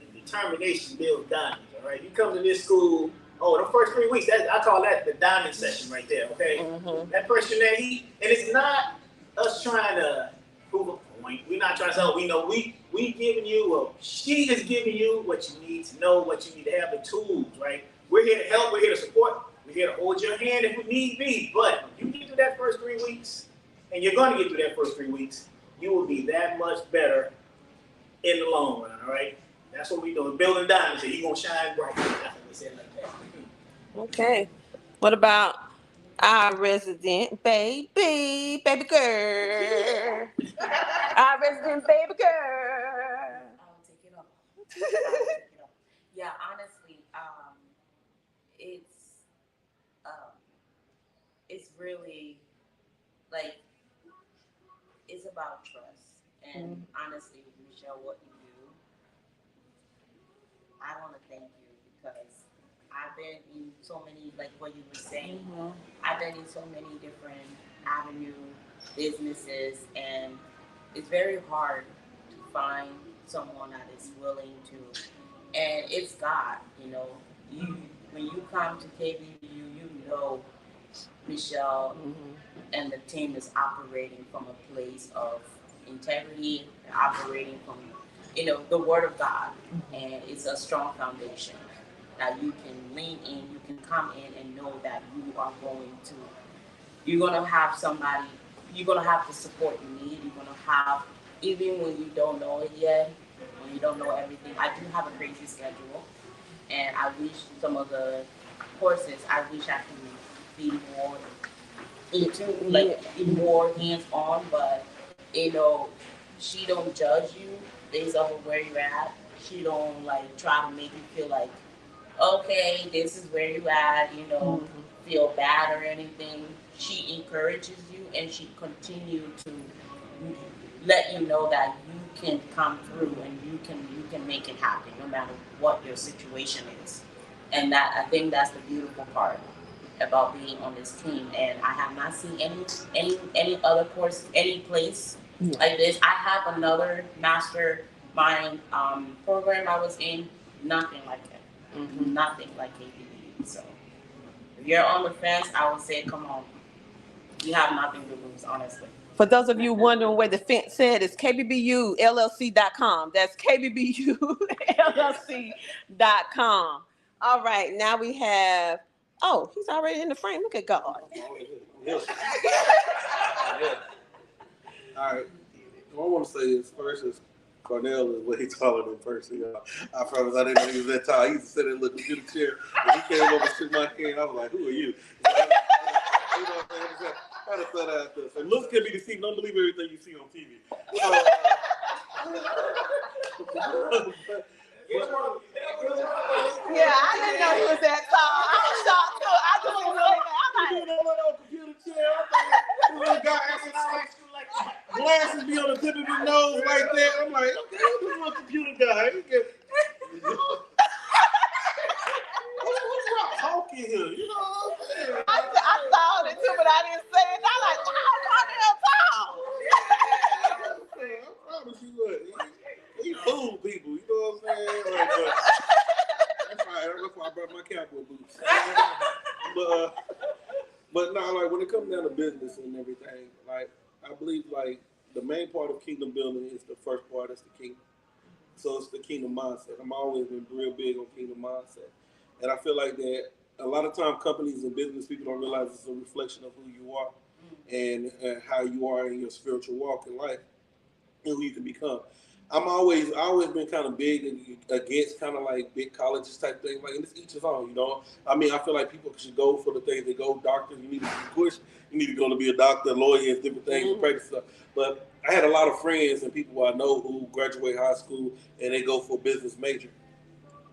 and determination build diamonds, all right? You come to this school, the first 3 weeks, I call that the diamond session right there, okay? Mm-hmm. That pressure and that heat, and it's not us trying to prove a point. We're not trying to say, we know. We giving you, she is giving you what you need to know, what you need to have, the tools, right? We're here to help, we're here to support, we're here to hold your hand if we need be, but you get through that first 3 weeks, and you're going to get through that first 3 weeks, you will be that much better in the long run, all right? That's what we're doing. Building diamonds, and you're going to shine bright. That's what we say like that. Okay. What about our resident baby girl? Our resident baby girl. I'll take it off. Yeah, honestly, it's really like, it's about trust. And honestly, Michelle, what you do, I want to thank you because I've been in so many, like what you were saying, I've been in so many different avenue businesses, and it's very hard to find someone that is willing to, and it's God, you know. You when you come to KBBU, you know Michelle and the team is operating from a place of integrity, operating from, you know, the Word of God, and it's a strong foundation that you can lean in, you can come in and know that you're gonna have somebody, you're gonna have the support you need, you're gonna have, even when you don't know it yet, when you don't know everything. I do have a crazy schedule, and I wish some of the courses, I wish I could be more into, like, be more hands on, but you know, she don't judge you based off of where you're at. She don't like try to make you feel like, okay, this is where you at, you know, feel bad or anything. She encourages you and she continue to let you know that you can come through and you can make it happen no matter what your situation is. And that, I think that's the beautiful part about being on this team. And I have not seen any other course, any place like this. I have another mastermind program I was in, nothing like it, nothing like KBBU. So if you're on the fence, I would say come on. You have nothing to lose, honestly. For those of you wondering where the fence said, it's KBBULLC.com. That's KBBULLC.com. All right, now we have, oh, he's already in the frame. Look at God. Yeah. All right. What I want to say is first is Cornell is way taller than person, y'all. I promise I didn't know he was that tall. He used to sit in a little computer chair. When he came over and shook my hand, I was like, who are you? You know what I'm saying? I had to throw that out there. So looks can be deceived. Don't believe everything you see on TV. Yeah, I didn't know he was that tall. I was shocked too. I just didn't really know. I'm You doing that little computer chair? The little guy acting like glasses be on the tip of his nose like that. I'm like, okay, this little computer guy. What's wrong talking here? You know what I'm saying? I thought it too, but I didn't say it. I'm like, wow, Cornell tall. I promise you what. He fool people, you know what I'm saying? Like, that's right. That's why I brought my cowboy boots. But no, like when it comes down to business and everything, like I believe like the main part of kingdom building is the first part. That's the kingdom. So it's the kingdom mindset. I'm always been real big on kingdom mindset, and I feel like that a lot of time companies and business people don't realize it's a reflection of who you are and how you are in your spiritual walk in life and who you can become. I always been kind of big against kind of like big colleges type thing. Like, and it's each his own, you know. I mean, I feel like people should go for the things they go. Doctors, you need to push. You need to go to be a doctor, lawyer, and different things, and practice stuff. But I had a lot of friends and people I know who graduate high school and they go for a business major,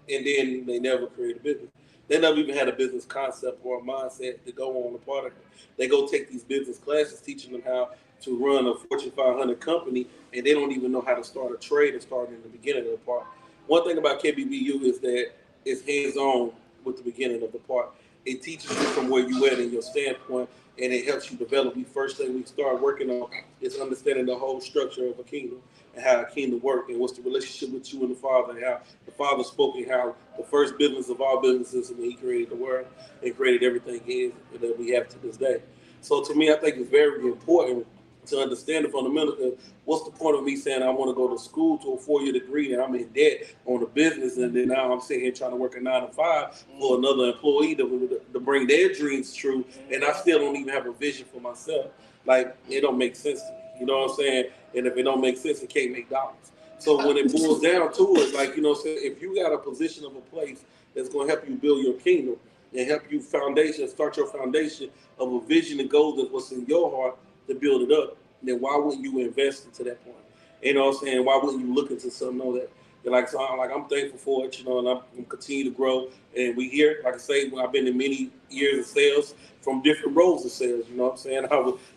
and then they never create a business. They never even had a business concept or a mindset to go on a part of it. They go take these business classes teaching them how to run a Fortune 500 company, and they don't even know how to start a trade and start in the beginning of the part. One thing about KBBU is that it's hands-on with the beginning of the part. It teaches you from where you at in your standpoint, and it helps you develop. The first thing we start working on is understanding the whole structure of a kingdom and how a kingdom works and what's the relationship with you and the Father and how the Father spoke and how the first business of all businesses and He created the world and created everything is that we have to this day. So to me, I think it's very important to understand the fundamentals. What's the point of me saying I want to go to school to a 4-year degree and I'm in debt on a business, and then now I'm sitting here trying to work a 9 to 5 for another employee to bring their dreams true, and I still don't even have a vision for myself. Like, it don't make sense to me. You know what I'm saying? And if it don't make sense, it can't make dollars. So when it boils down to it, like, you know what I'm saying, if you got a position of a place that's going to help you build your kingdom and help you start your foundation of a vision and goals of what's in your heart to build it up, then why wouldn't you invest into that point? You know what I'm saying? Why wouldn't you look into something know that And like so, I'm thankful for it, and I'm continue to grow. And we here, like I say, when I've been in many years of sales from different roles of sales. You know what I'm saying?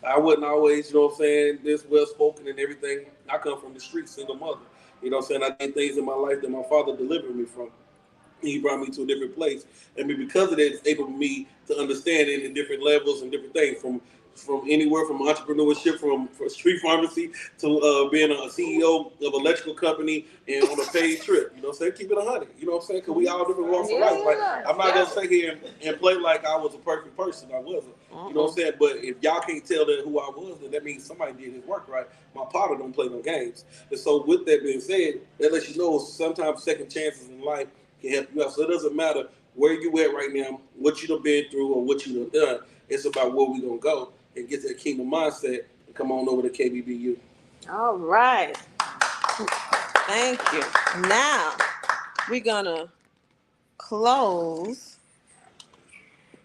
I wasn't always, you know what I'm saying, this well spoken and everything. I come from the street, single mother. You know what I'm saying? I did things in my life that my father delivered me from. He brought me to a different place. I mean, because of that, it's able for me to understand it in different levels and different things from anywhere from entrepreneurship, from street pharmacy to being a CEO of an electrical company and on a paid trip. You know what I'm saying? Keep it 100. You know what I'm saying? Because we all different walks of life. Like, I'm not going to sit here and play like I was a perfect person. I wasn't. You know what I'm saying? But if y'all can't tell that who I was, then that means somebody did his work right. My father don't play no games. And so with that being said, that lets you know sometimes second chances in life can help you out. So it doesn't matter where you at right now, what you done been through or what you done done. It's about where we gonna go and get that kingdom mindset and come on over to KBBU. All right. Thank you. Now we're gonna close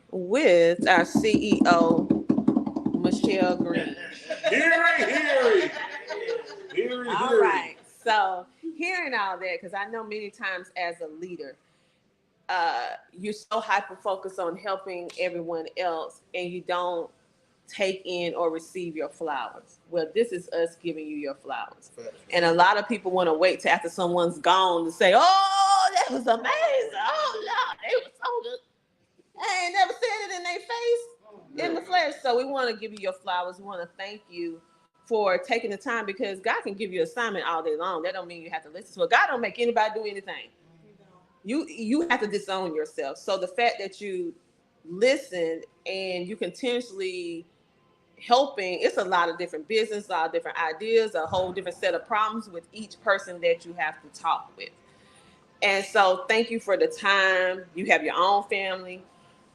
with our CEO, Michelle Green. Heary. All right. So hearing all that, because I know many times as a leader, you're so hyper focused on helping everyone else, and you don't take in or receive your flowers. Well, this is us giving you your flowers. And a lot of people want to wait till after someone's gone to say, "Oh, that was amazing. Oh, Lord, they were so good." I ain't never said it in their face, in the flesh. So we want to give you your flowers. We want to thank you for taking the time, because God can give you an assignment all day long. That don't mean you have to listen to it. God don't make anybody do anything. You have to disown yourself. So the fact that you listened and you continuously helping, it's a lot of different business, a lot of different ideas, a whole different set of problems with each person that you have to talk with. And so thank you for the time. You have your own family.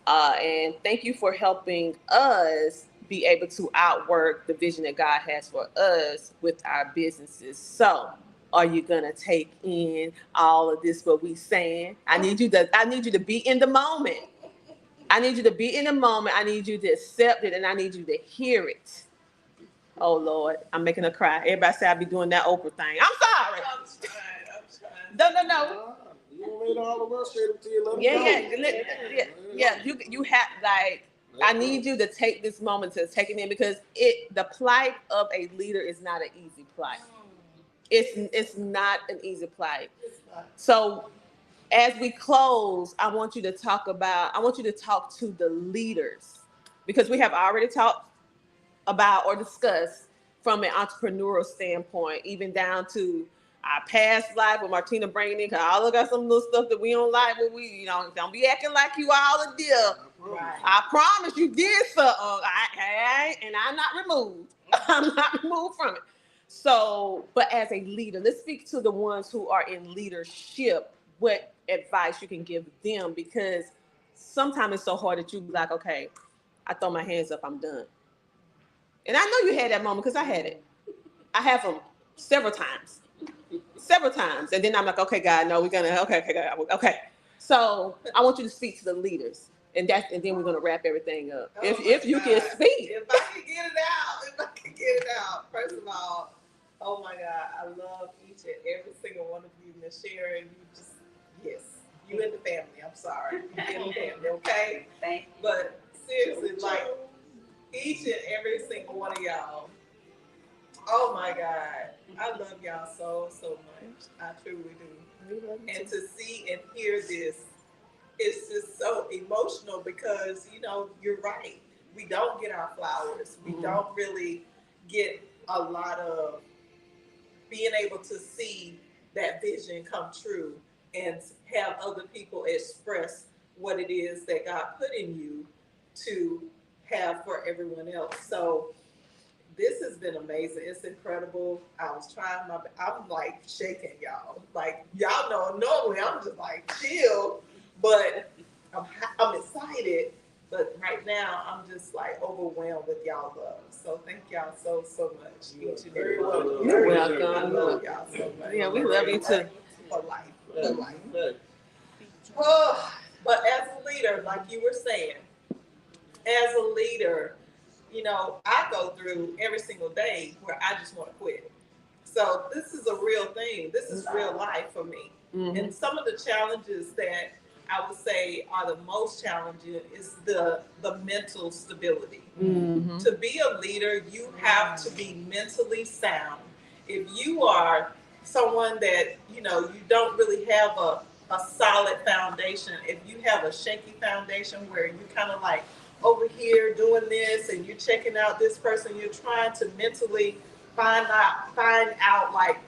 And thank you for helping us be able to outwork the vision that God has for us with our businesses. So are you gonna take in all of this what we saying? I need you to be in the moment. I need you to be in the moment. I need you to accept it, and I need you to hear it. Oh Lord, I'm making her cry. Everybody say I be doing that Oprah thing. I'm sorry. I'm trying. No. You made all of us straight up to you. Yeah. You have, like, I need you to take this moment to take it in, because the plight of a leader is not an easy plight. It's not an easy plight. So as we close, I want you to talk to the leaders, because we have already talked about or discussed from an entrepreneurial standpoint, even down to our past life with Martina bringing in, because I all got some little stuff that we don't like, but we, don't be acting like you all a deal. Right. I promise you did something. And I'm not removed. I'm not removed from it. So, but as a leader, let's speak to the ones who are in leadership. What advice you can give them? Because sometimes it's so hard that you be like, okay, I throw my hands up, I'm done. And I know you had that moment, because I had it. I have them several times. And then I'm like, okay, God, no, okay, God, okay. So I want you to speak to the leaders, and then we're gonna wrap everything up. If you can speak. If I can get it out. First of all, oh my God, I love each and every single one of you, Miss Sharon. You in the family. I'm sorry, you in the family, okay? Thank you. But seriously, like each and every single one of y'all. Oh my God, I love y'all so much. I truly do. And to see and hear this, it's just so emotional, because you're right. We don't get our flowers. We don't really get a lot of being able to see that vision come true and have other people express what it is that God put in you to have for everyone else. So this has been amazing. It's incredible. I was trying I'm like shaking, y'all. Like, y'all know, normally I'm just like chill, but I'm excited. But right now, I'm just like overwhelmed with y'all love. So thank y'all so much. Each and every one of you. You're welcome. I love y'all so much. Yeah, we love you too. For life. Oh, but as a leader, like you were saying, as a leader, I go through every single day where I just want to quit. So this is a real thing. This is real life for me. And some of the challenges that I would say are the most challenging is the mental stability. To be a leader, you have to be mentally sound. If you are someone that, you don't really have a solid foundation, if you have a shaky foundation where you're kind of like over here doing this and you're checking out this person, you're trying to mentally find out like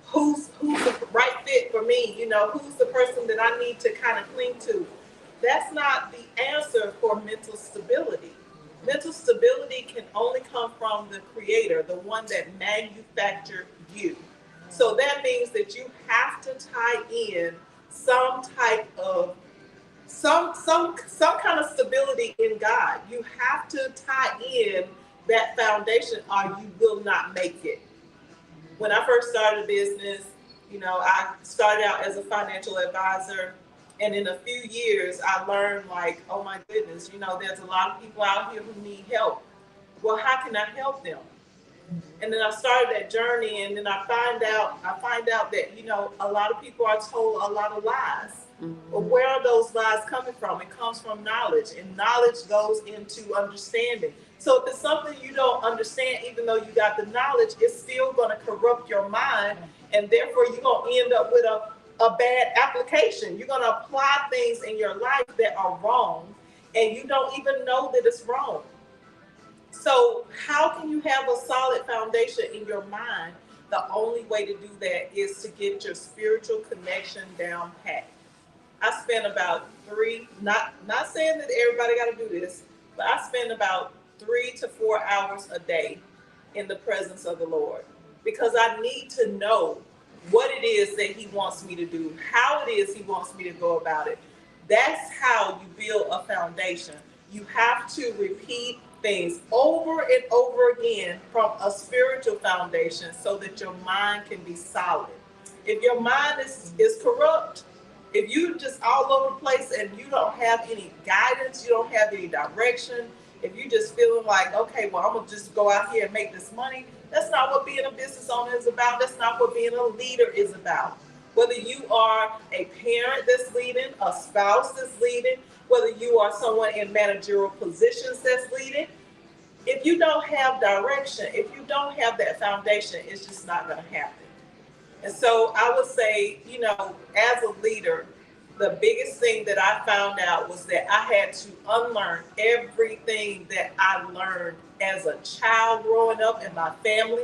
who's the right fit for me, who's the person that I need to kind of cling to. That's not the answer for mental stability. Mental stability can only come from the creator, the one that manufactured you. So that means that you have to tie in some type of some kind of stability in God. You have to tie in that foundation or you will not make it. When I first started a business, I started out as a financial advisor. And in a few years, I learned like, oh my goodness, there's a lot of people out here who need help. Well, how can I help them? And then I started that journey, and then I find out that a lot of people are told a lot of lies. But where are those lies coming from? It comes from knowledge, and knowledge goes into understanding. So if it's something you don't understand, even though you got the knowledge, it's still going to corrupt your mind, and therefore you're going to end up with a bad application. You're going to apply things in your life that are wrong, and you don't even know that it's wrong. So how can you have a solid foundation in your mind? The only way to do that is to get your spiritual connection down pat. I spend about not saying that everybody got to do this, but I spend about 3 to 4 hours a day in the presence of the Lord, because I need to know what it is that he wants me to do, how it is he wants me to go about it. That's how you build a foundation. You have to repeat things over and over again from a spiritual foundation so that your mind can be solid. If your mind is corrupt, if you just all over the place and you don't have any guidance, you don't have any direction, if you just feeling like, okay, well, I'm going to just go out here and make this money, that's not what being a business owner is about. That's not what being a leader is about. Whether you are a parent that's leading, a spouse that's leading, whether you are someone in managerial positions that's leading, if you don't have direction, if you don't have that foundation, it's just not going to happen. And so I would say, as a leader, the biggest thing that I found out was that I had to unlearn everything that I learned as a child growing up in my family.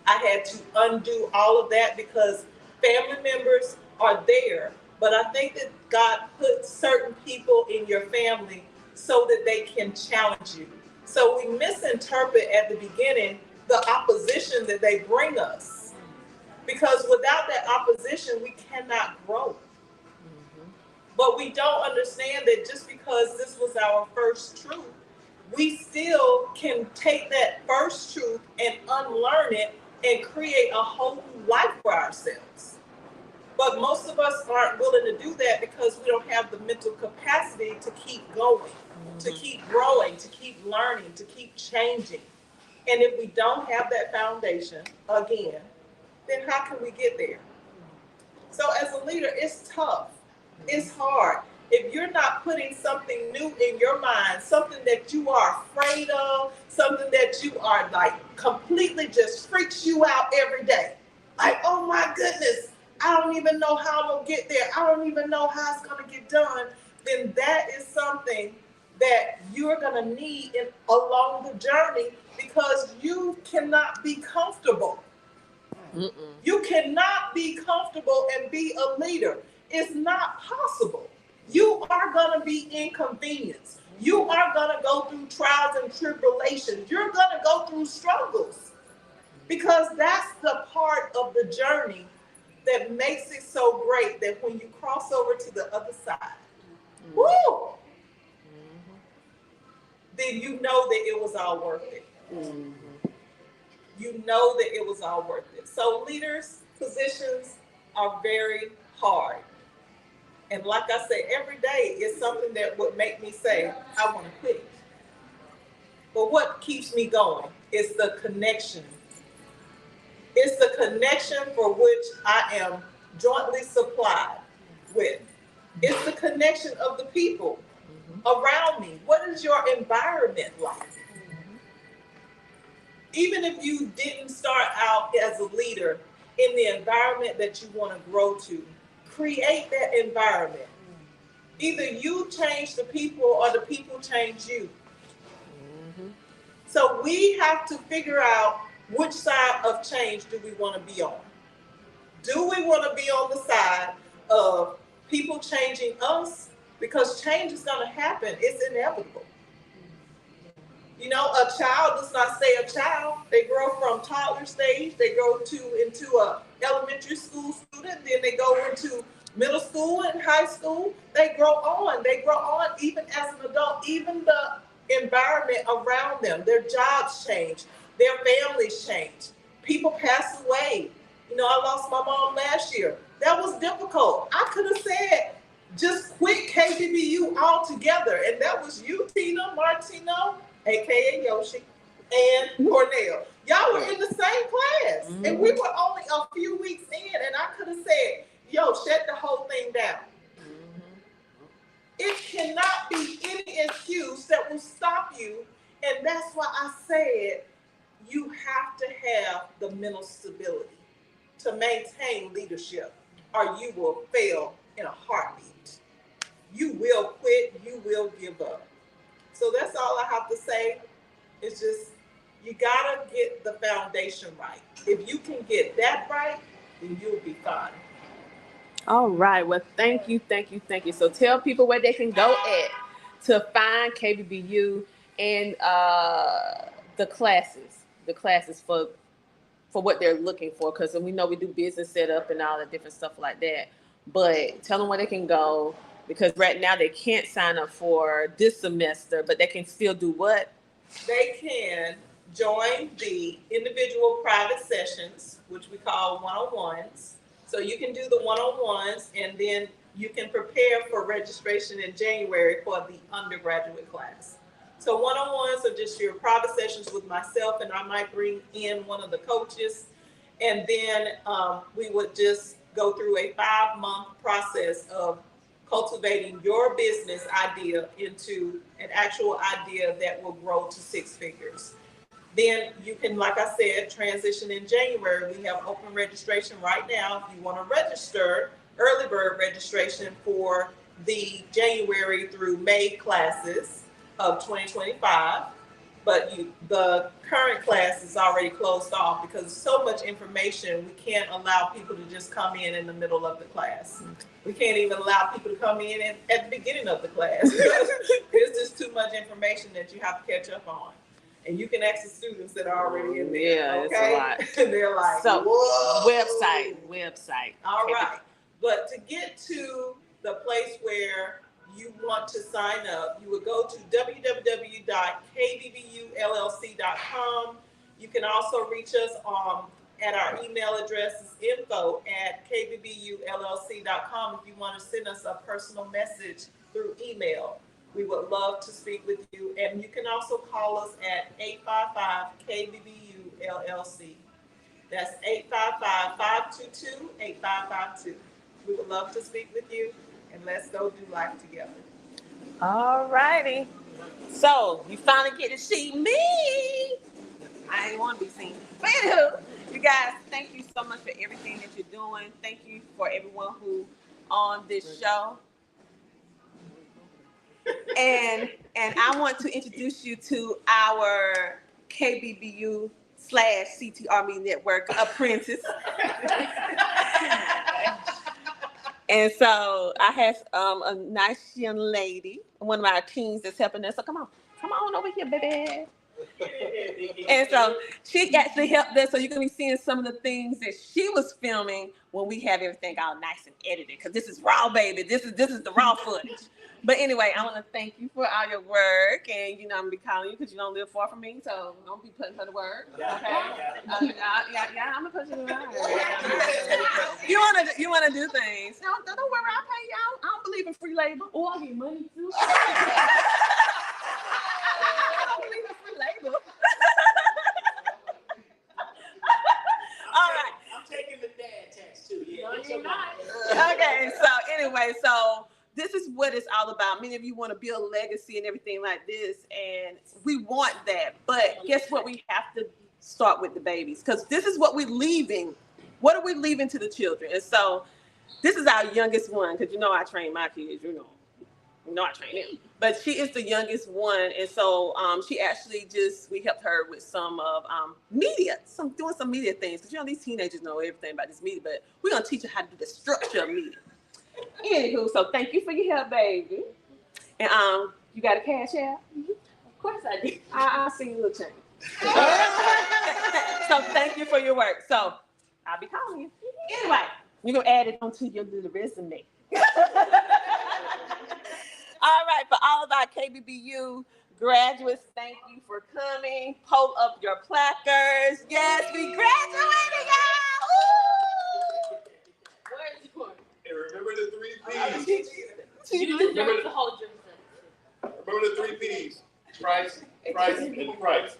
I had to undo all of that because family members are there, but I think that God put certain people in your family so that they can challenge you. So we misinterpret at the beginning the opposition that they bring us, because without that opposition, we cannot grow. But we don't understand that just because this was our first truth, we still can take that first truth and unlearn it and create a whole new life for ourselves. But most of us aren't willing to do that because we don't have the mental capacity to keep going, to keep growing, to keep learning, to keep changing. And if we don't have that foundation, again, then how can we get there? So as a leader, it's tough. It's hard. If you're not putting something new in your mind, something that you are afraid of, something that you are like completely just freaks you out every day. Like, oh my goodness, I don't even know how I'm going to get there. I don't even know how it's going to get done. Then that is something that you're going to need along the journey, because you cannot be comfortable. You cannot be comfortable and be a leader. It's not possible. You are going to be inconvenienced. You are going to go through trials and tribulations. You're going to go through struggles, because that's the part of the journey that makes it so great that when you cross over to the other side, woo, then you know that it was all worth it. You know that it was all worth it. So leaders' positions are very hard. And like I said, every day is something that would make me say, I want to quit. But what keeps me going is the connection It's the connection for which I am jointly supplied with. It's the connection of the people around me. What is your environment like? Even if you didn't start out as a leader in the environment that you want to grow to, create that environment. Either you change the people or the people change you. So we have to figure out which side of change do we want to be on. Do we want to be on the side of people changing us? Because change is going to happen. It's inevitable. You know, a child does not stay a child. They grow from toddler stage. They go into a elementary school student. Then they go into middle school and high school. They grow on. They grow on even as an adult. Even the environment around them, their jobs change. Their families change. People pass away. You know, I lost my mom last year. That was difficult. I could have said, just quit KBBU altogether. And that was you, Tina, Martino, aka Yoshi, and Cornell. Y'all were in the same class. And we were only a few weeks in, and I could have said, yo, shut the whole thing down. It cannot be any excuse that will stop you. And that's why I said you have to have the mental stability to maintain leadership, or you will fail in a heartbeat. You will quit, you will give up. So that's all I have to say. It's just, you gotta get the foundation right. If you can get that right, then you'll be fine. All right. Well, thank you. So tell people where they can go at to find KBBU and the classes for what they're looking for. Because we know we do business setup and all the different stuff like that. But tell them where they can go, because right now they can't sign up for this semester, but they can still do what? They can join the individual private sessions, which we call one-on-ones. So you can do the one-on-ones, and then you can prepare for registration in January for the undergraduate class. So one-on-ones are just your private sessions with myself, and I might bring in one of the coaches. And then we would just go through a 5-month process of cultivating your business idea into an actual idea that will grow to 6 figures. Then you can, like I said, transition in January. We have open registration right now. If you want to register, early bird registration for the January through May classes of 2025. But the current class is already closed off because so much information, we can't allow people to just come in the middle of the class. We can't even allow people to come in at the beginning of the class. There's just too much information that you have to catch up on. And you can ask the students that are already in there. Yeah, okay? it's a lot. They're like, so, whoa. Website. All right. But to get to the place where you want to sign up, you would go to www.kbbullc.com. You can also reach us at our email address is info@kbbullc.com if you want to send us a personal message through email. We would love to speak with you. And you can also call us at 855-KBBU-LLC. That's 855-522-8552. We would love to speak with you, and let's go do life together. All righty. So you finally get to see me. I ain't want to be seen. But anywho, you guys, thank you so much for everything that you're doing. Thank you for everyone who on this show. And I want to introduce you to our KBBU/CTR Media Network apprentice. And so I have a nice young lady, one of our teens that's helping us. So come on over here, baby. And so she actually helped us, so you're going to be seeing some of the things that she was filming when we have everything all nice and edited, because this is raw, baby. This is the raw footage. But anyway, I want to thank you for all your work, and I'm gonna be calling you because you don't live far from me, so don't be putting her to work. Okay? Yeah, I'm gonna put you to work. You wanna do things? No, don't worry, I'll pay you. I don't believe in free labor. Oh, I get money too. I don't believe in free labor. All so this is what it's all about. Many of you want to build legacy and everything like this, and we want that. But guess what? We have to start with the babies, because this is what we're leaving. What are we leaving to the children? And so this is our youngest one, because I train my kids, I train them. But she is the youngest one, and so she actually we helped her with some of media, doing some media things, because these teenagers know everything about this media, but we're gonna teach her how to do the structure of media. Anywho, so thank you for your help, baby. And you got a cash app? Mm-hmm. Of course I do. I'll see you a little change. So thank you for your work. So I'll be calling you. Anyway, you're gonna add it onto your little resume. All right, for all of our KBBU graduates, thank you for coming. Pull up your placards. Yes, we graduated, y'all. Where's yours? And remember the 3 P's. You deserve to hold yourself. Remember the 3 P's. Price, price, and price.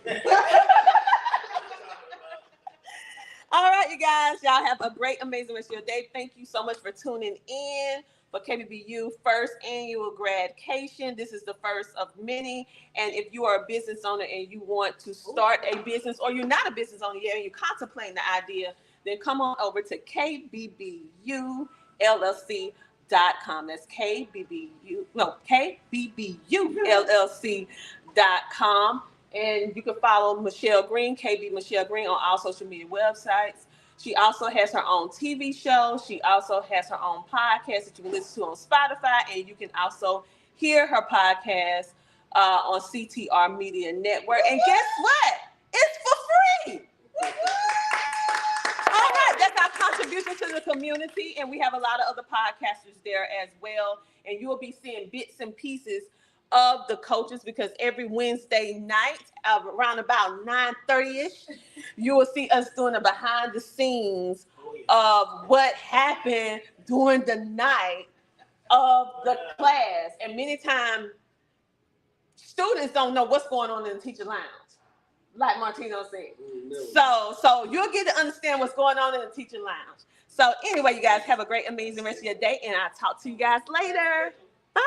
All right, you guys. Y'all have a great, amazing rest of your day. Thank you so much for tuning in for KBBU first annual Grad-Cation. This is the first of many. And if you are a business owner and you want to start a business, or you're not a business owner yet and you're contemplating the idea, then come on over to KBBULLC.com. That's KBBULLC.com. And you can follow Michelle Green, KB Michelle Green, on all social media websites. She also has her own TV show. She also has her own podcast that you can listen to on Spotify. And you can also hear her podcast on CTR Media Network. And guess what? It's for free. All right, that's our contribution to the community. And we have a lot of other podcasters there as well. And you will be seeing bits and pieces of the coaches, because every Wednesday night around about 9:30ish, you will see us doing a behind the scenes of what happened during the night of the class. And many times students don't know what's going on in the teacher lounge, like Martino said. So you'll get to understand what's going on in the teacher lounge. So anyway, you guys have a great, amazing rest of your day, and I'll talk to you guys later. Bye.